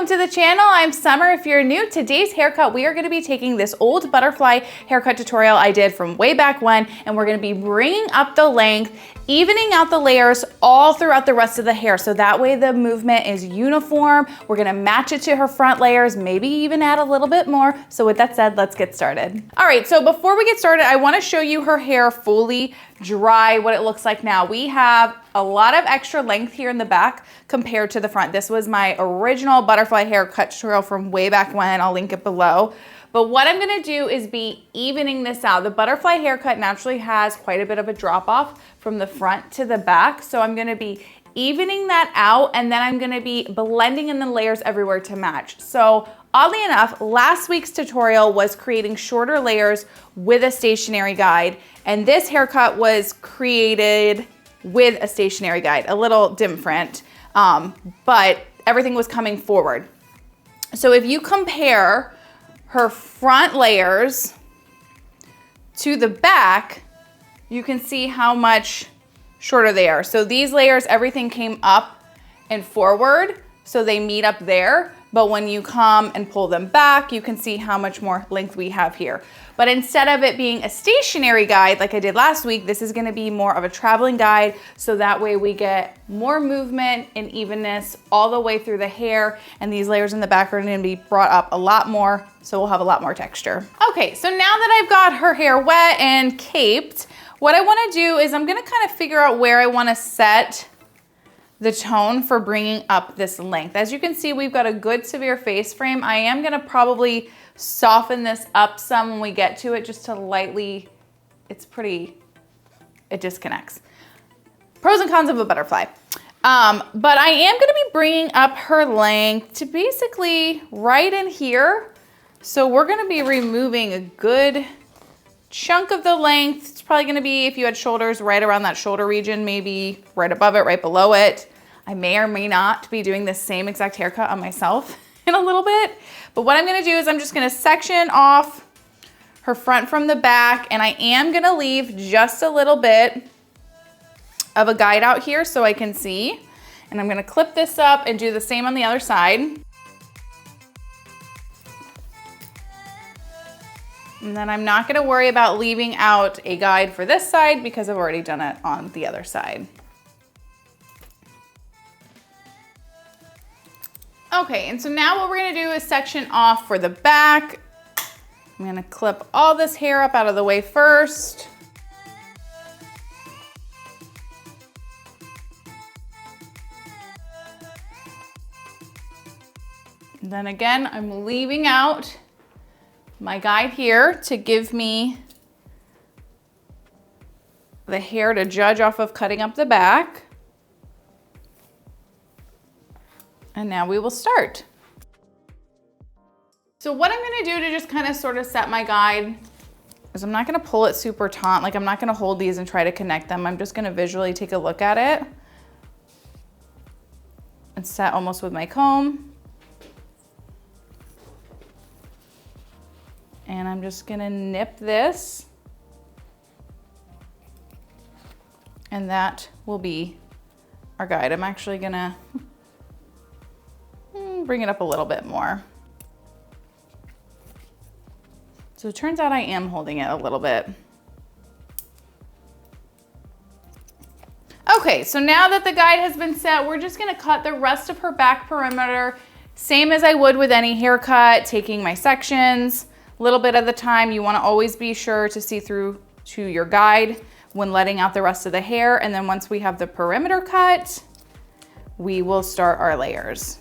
welcome to the channel. I'm Summer. If you're new, today's haircut, we are going to be taking this old butterfly haircut tutorial I did from way back when, and we're going to be bringing up the length, evening out the layers all throughout the rest of the hair. So that way the movement is uniform. We're going to match it to her front layers, maybe even add a little bit more. So with that said, let's get started. All right, so before we get started, I want to show you her hair fully dry, what it looks like now. We have a lot of extra length here in the back compared to the front. This was my original butterfly haircut tutorial from way back when. I'll link it below. But what I'm gonna do is be evening this out. The butterfly haircut naturally has quite a bit of a drop off from the front to the back. So I'm gonna be evening that out, and then I'm gonna be blending in the layers everywhere to match. So oddly enough, last week's tutorial was creating shorter layers with a stationary guide. And this haircut was created with a stationary guide, a little different, but everything was coming forward. So if you compare her front layers to the back, you can see how much shorter they are. So these layers, everything came up and forward, so they meet up there. But when you come and pull them back, you can see how much more length we have here. But instead of it being a stationary guide like I did last week, this is gonna be more of a traveling guide, so that way we get more movement and evenness all the way through the hair, and these layers in the back are gonna be brought up a lot more, so we'll have a lot more texture. Okay, so now that I've got her hair wet and caped, what I wanna do is I'm gonna kind of figure out where I wanna set the tone for bringing up this length. As you can see, we've got a good severe face frame. I am gonna probably soften this up some when we get to it, just to lightly, it disconnects. Pros and cons of a butterfly. But I am gonna be bringing up her length to basically right in here. So we're gonna be removing a good chunk of the length. It's probably gonna be, if you had shoulders, right around that shoulder region, maybe right above it, right below it. I may or may not be doing the same exact haircut on myself in a little bit. But what I'm gonna do is I'm just gonna section off her front from the back, and I am gonna leave just a little bit of a guide out here so I can see. And I'm gonna clip this up and do the same on the other side. And then I'm not gonna worry about leaving out a guide for this side because I've already done it on the other side. Okay, and so now what we're gonna do is section off for the back. I'm gonna clip all this hair up out of the way first. And then again, I'm leaving out my guide here to give me the hair to judge off of cutting up the back. And now we will start. So what I'm gonna do to just kind of sort of set my guide is I'm not gonna pull it super taut, like I'm not gonna hold these and try to connect them. I'm just gonna visually take a look at it and set almost with my comb. And I'm just gonna nip this, and that will be our guide. I'm actually gonna bring it up a little bit more. So it turns out I am holding it a little bit. Okay, so now that the guide has been set, we're just gonna cut the rest of her back perimeter, same as I would with any haircut, taking my sections, a little bit at a time. You wanna always be sure to see through to your guide when letting out the rest of the hair. And then once we have the perimeter cut, we will start our layers.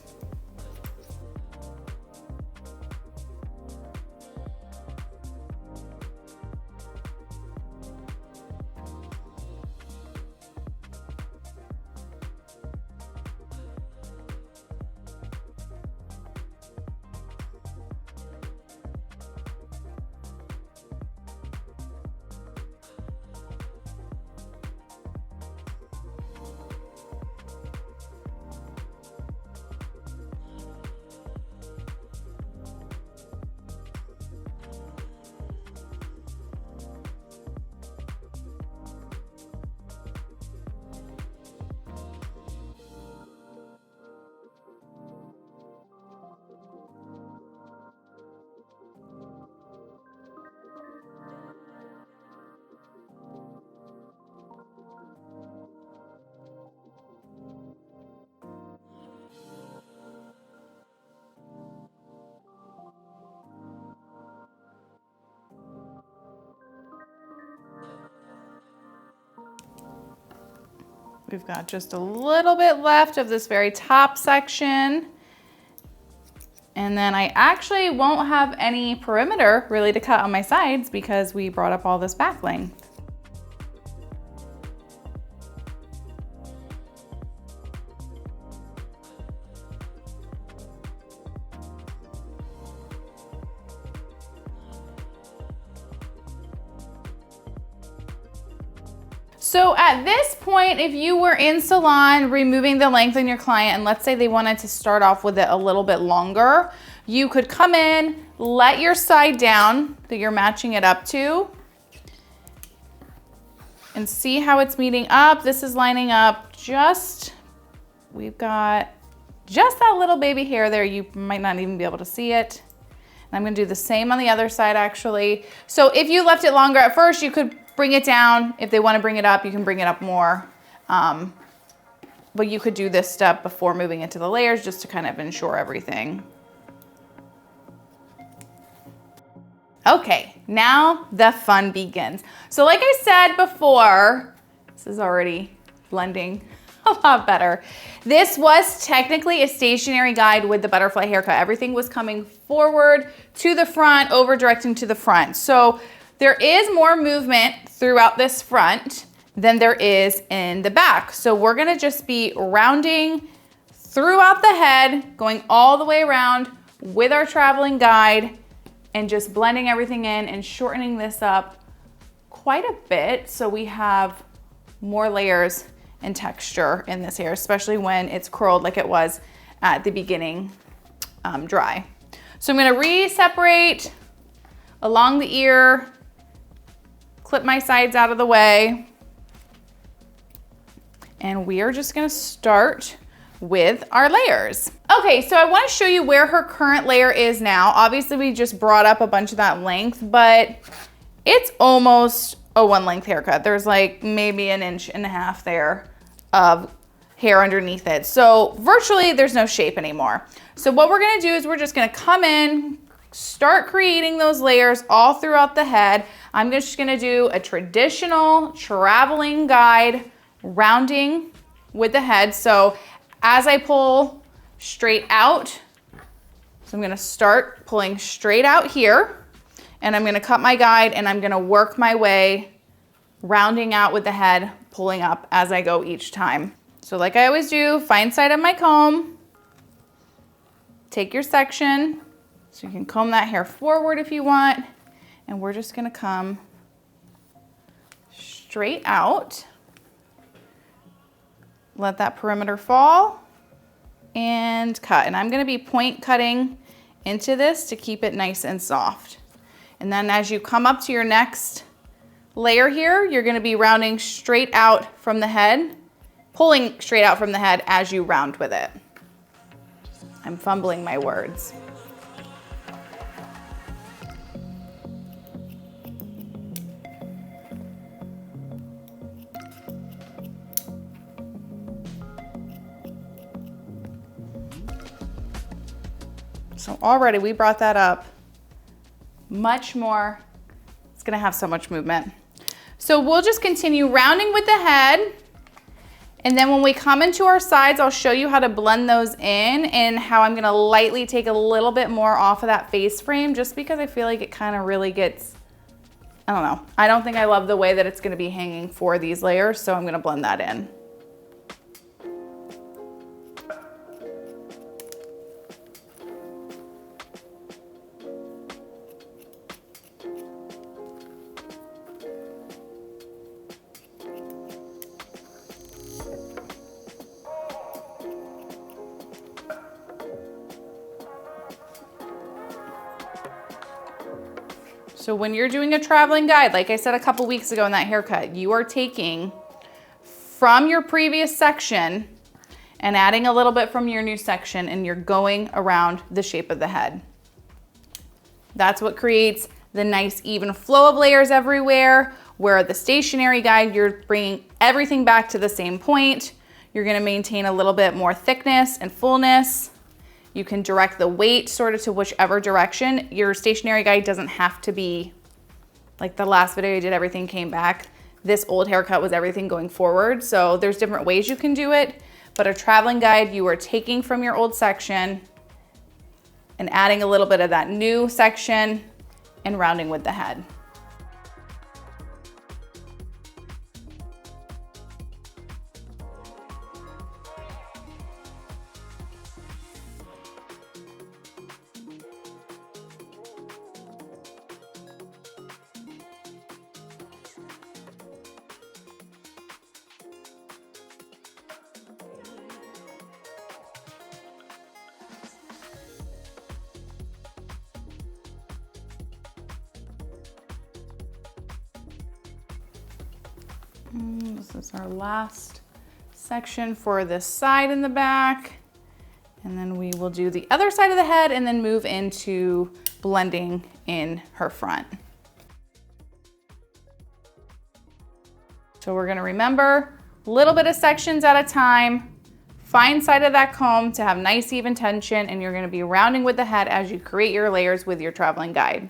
We've got just a little bit left of this very top section. And then I actually won't have any perimeter really to cut on my sides because we brought up all this back length. So at this point, if you were in salon removing the length on your client, and let's say they wanted to start off with it a little bit longer, you could come in, let your side down that you're matching it up to, and see how it's meeting up. This is lining up we've got just that little baby hair there. You might not even be able to see it. And I'm gonna do the same on the other side actually. So if you left it longer at first, you could bring it down. If they want to bring it up, you can bring it up more. But you could do this step before moving into the layers just to kind of ensure everything. Okay, now the fun begins. So like I said before, this is already blending a lot better. This was technically a stationary guide with the butterfly haircut. Everything was coming forward to the front, over directing to the front. So there is more movement throughout this front than there is in the back. So we're gonna just be rounding throughout the head, going all the way around with our traveling guide and just blending everything in and shortening this up quite a bit so we have more layers and texture in this hair, especially when it's curled like it was at the beginning dry. So I'm gonna re-separate along the ear, clip my sides out of the way, and we are just gonna start with our layers. Okay, so I wanna show you where her current layer is now. Obviously, we just brought up a bunch of that length, but it's almost a one length haircut. There's like maybe 1.5 inches there of hair underneath it. So virtually there's no shape anymore. So what we're gonna do is we're just gonna come in, start creating those layers all throughout the head. I'm just gonna do a traditional traveling guide, rounding with the head. So as I pull straight out, so I'm gonna start pulling straight out here, and I'm gonna cut my guide and I'm gonna work my way, rounding out with the head, pulling up as I go each time. So like I always do, find side of my comb, take your section, so you can comb that hair forward if you want, and we're just gonna come straight out, let that perimeter fall, and cut. And I'm gonna be point cutting into this to keep it nice and soft. And then as you come up to your next layer here, you're gonna be rounding straight out from the head, pulling straight out from the head as you round with it. I'm fumbling my words. So already we brought that up much more. It's gonna have so much movement. So we'll just continue rounding with the head. And then when we come into our sides, I'll show you how to blend those in and how I'm gonna lightly take a little bit more off of that face frame just because I feel like it kind of really gets, I don't know. I don't think I love the way that it's gonna be hanging for these layers, so I'm gonna blend that in. So when you're doing a traveling guide, like I said a couple weeks ago in that haircut, you are taking from your previous section and adding a little bit from your new section, and you're going around the shape of the head. That's what creates the nice even flow of layers everywhere, where the stationary guide, you're bringing everything back to the same point. You're gonna maintain a little bit more thickness and fullness. You can direct the weight sort of to whichever direction. Your stationary guide doesn't have to be, like the last video I did, everything came back. this old haircut was everything going forward. So there's different ways you can do it, but a traveling guide, you are taking from your old section and adding a little bit of that new section and rounding with the head. This is our last section for this side in the back. And then we will do the other side of the head and then move into blending in her front. So we're gonna remember, a little bit of sections at a time, fine side of that comb to have nice even tension, and you're gonna be rounding with the head as you create your layers with your traveling guide.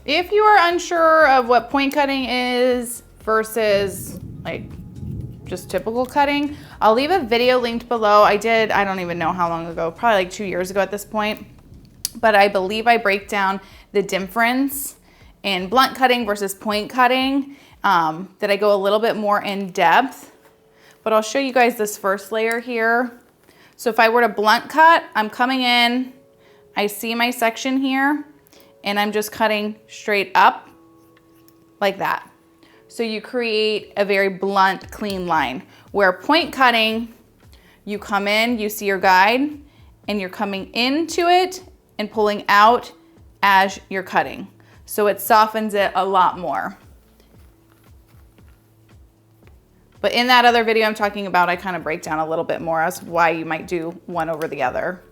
If you are unsure of what point cutting is versus like just typical cutting, I'll leave a video linked below. I don't even know how long ago, probably like 2 years ago at this point, but I believe I break down the difference in blunt cutting versus point cutting, that I go a little bit more in depth, but I'll show you guys this first layer here. So if I were to blunt cut, I'm coming in, I see my section here, and I'm just cutting straight up like that. So you create a very blunt, clean line. Where point cutting, you come in, you see your guide, and you're coming into it and pulling out as you're cutting. So it softens it a lot more. But in that other video I'm talking about, I kind of break down a little bit more as why you might do one over the other.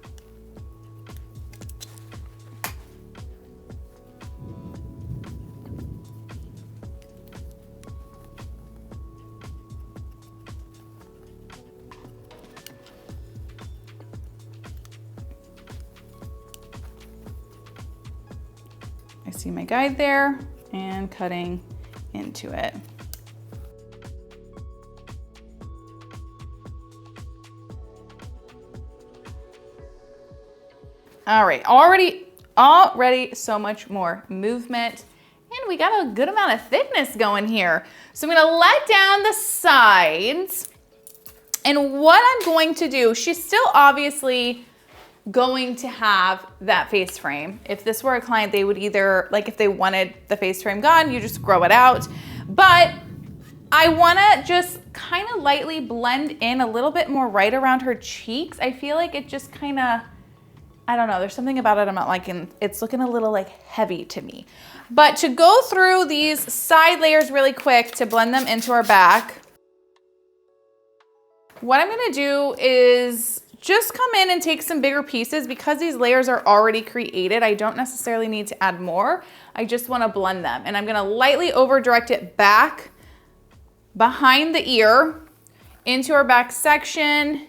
I see my guide there and cutting into it. All right, already so much more movement, and we got a good amount of thickness going here. So I'm gonna let down the sides, and what I'm going to do, she's still obviously going to have that face frame. If this were a client, they would either, like if they wanted the face frame gone, you just grow it out. But I wanna just kind of lightly blend in a little bit more right around her cheeks. I feel like it just kind of, I don't know, there's something about it I'm not liking. It's looking a little like heavy to me. But to go through these side layers really quick to blend them into our back, what I'm gonna do is just come in and take some bigger pieces. Because these layers are already created, I don't necessarily need to add more. I just wanna blend them. And I'm gonna lightly over direct it back behind the ear into our back section.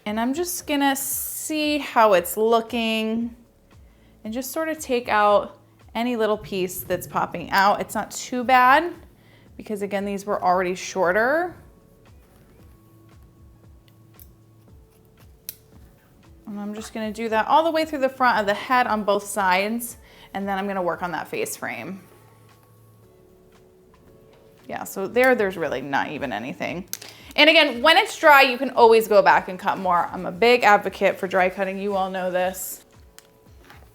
And I'm just gonna see how it's looking and just sort of take out any little piece that's popping out. It's not too bad because again, these were already shorter. And I'm just gonna do that all the way through the front of the head on both sides, and then I'm gonna work on that face frame. Yeah, so there's really not even anything. And again, when it's dry, you can always go back and cut more. I'm a big advocate for dry cutting, you all know this.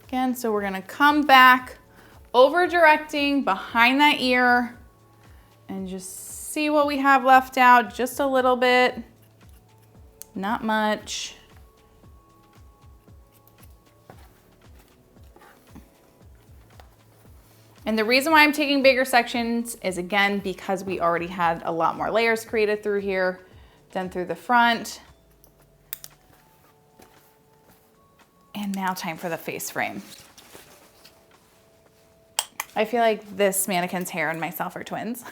Again, so we're gonna come back, over directing behind that ear, and just see what we have left out, just a little bit, not much. And the reason why I'm taking bigger sections is again, because we already had a lot more layers created through here than through the front. And now time for the face frame. I feel like this mannequin's hair and myself are twins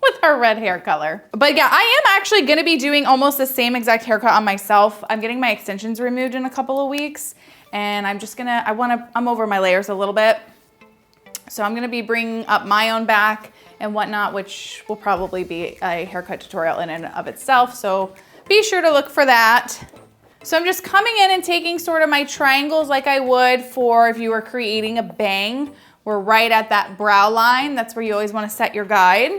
with our red hair color. But yeah, I am actually gonna be doing almost the same exact haircut on myself. I'm getting my extensions removed in a couple of weeks, and I'm just gonna, I'm over my layers a little bit. So I'm gonna be bringing up my own back and whatnot, which will probably be a haircut tutorial in and of itself. So be sure to look for that. So I'm just coming in and taking sort of my triangles like I would for if you were creating a bang. We're right at that brow line. That's where you always wanna set your guide.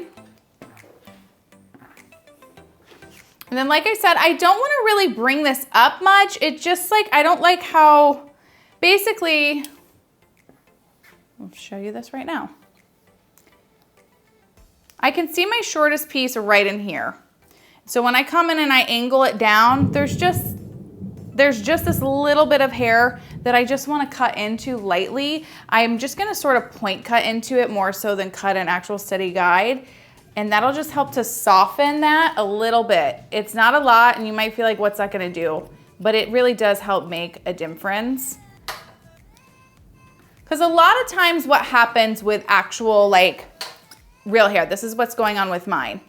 And then like I said, I don't wanna really bring this up much. It just like, I don't like how, basically, I'll show you this right now. I can see my shortest piece right in here. So when I come in and I angle it down, there's just this little bit of hair that I just wanna cut into lightly. I'm just gonna sort of point cut into it more so than cut an actual steady guide. And that'll just help to soften that a little bit. It's not a lot, and you might feel like, what's that gonna do? But it really does help make a difference. Because a lot of times what happens with actual like real hair, this is what's going on with mine.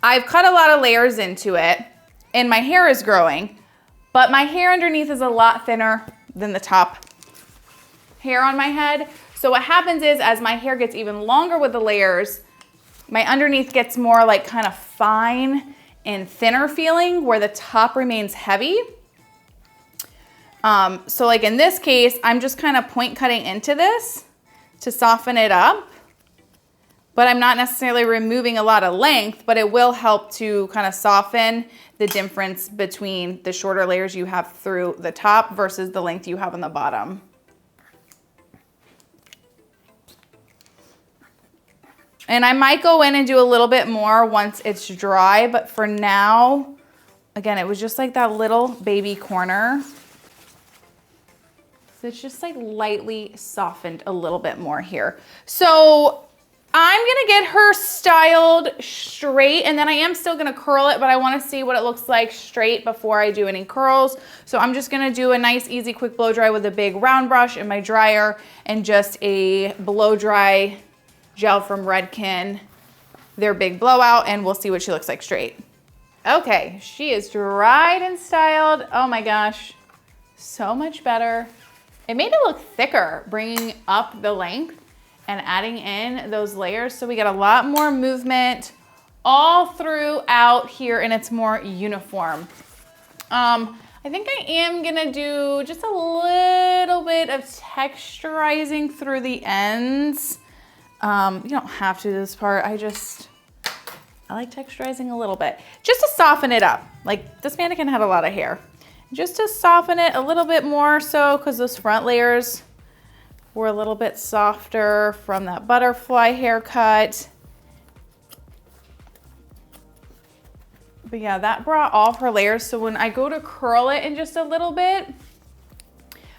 I've cut a lot of layers into it and my hair is growing, but my hair underneath is a lot thinner than the top hair on my head. So what happens is as my hair gets even longer with the layers, my underneath gets more like kind of fine and thinner feeling where the top remains heavy. So like in this case, I'm just kind of point cutting into this to soften it up, but I'm not necessarily removing a lot of length, but it will help to kind of soften the difference between the shorter layers you have through the top versus the length you have on the bottom. And I might go in and do a little bit more once it's dry, but for now, again, it was just like that little baby corner. So it's just like lightly softened a little bit more here. So I'm gonna get her styled straight, and then I am still gonna curl it, but I wanna see what it looks like straight before I do any curls. So I'm just gonna do a nice, easy, quick blow dry with a big round brush in my dryer and just a blow dry gel from Redken, their big blowout, and we'll see what she looks like straight. Okay, she is dried and styled. Oh my gosh, so much better. It made it look thicker, bringing up the length and adding in those layers. So we get a lot more movement all throughout here, and it's more uniform. I think I am gonna do just a little bit of texturizing through the ends. You don't have to do this part. I like texturizing a little bit, just to soften it up. Like this mannequin had a lot of hair. Just to soften it a little bit more so, because those front layers were a little bit softer from that butterfly haircut. But yeah, that brought all of her layers. So when I go to curl it in just a little bit,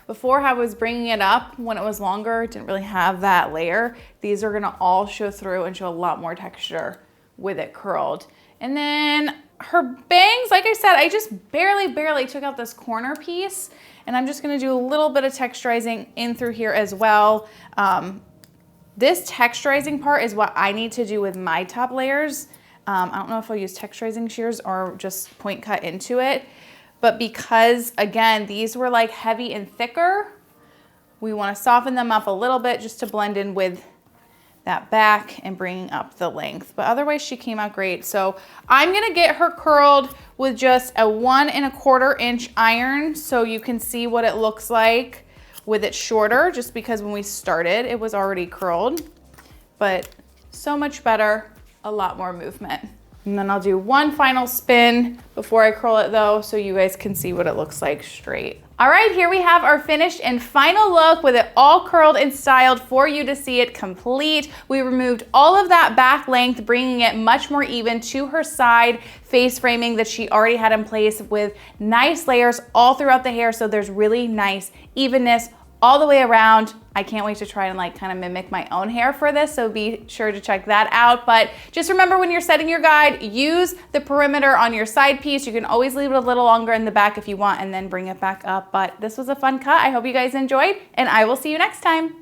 before I was bringing it up when it was longer, it didn't really have that layer. These are gonna all show through and show a lot more texture with it curled. And then her bangs, like I said, I just barely took out this corner piece, and I'm just gonna do a little bit of texturizing in through here as well. This texturizing part is what I need to do with my top layers. I don't know if I'll use texturizing shears or just point cut into it, but because again, these were like heavy and thicker, we wanna soften them up a little bit just to blend in with that back and bringing up the length. But otherwise she came out great. So I'm gonna get her curled with just a 1 1/4 inch iron so you can see what it looks like with it shorter, just because when we started it was already curled, but so much better, a lot more movement. And then I'll do one final spin before I curl it though, so you guys can see what it looks like straight. All right, here we have our finished and final look with it all curled and styled for you to see it complete. We removed all of that back length, bringing it much more even to her side face framing that she already had in place with nice layers all throughout the hair. So there's really nice evenness all the way around. I can't wait to try and like kind of mimic my own hair for this, so be sure to check that out. But just remember, when you're setting your guide, use the perimeter on your side piece. You can always leave it a little longer in the back if you want and then bring it back up. But this was a fun cut. I hope you guys enjoyed, and I will see you next time.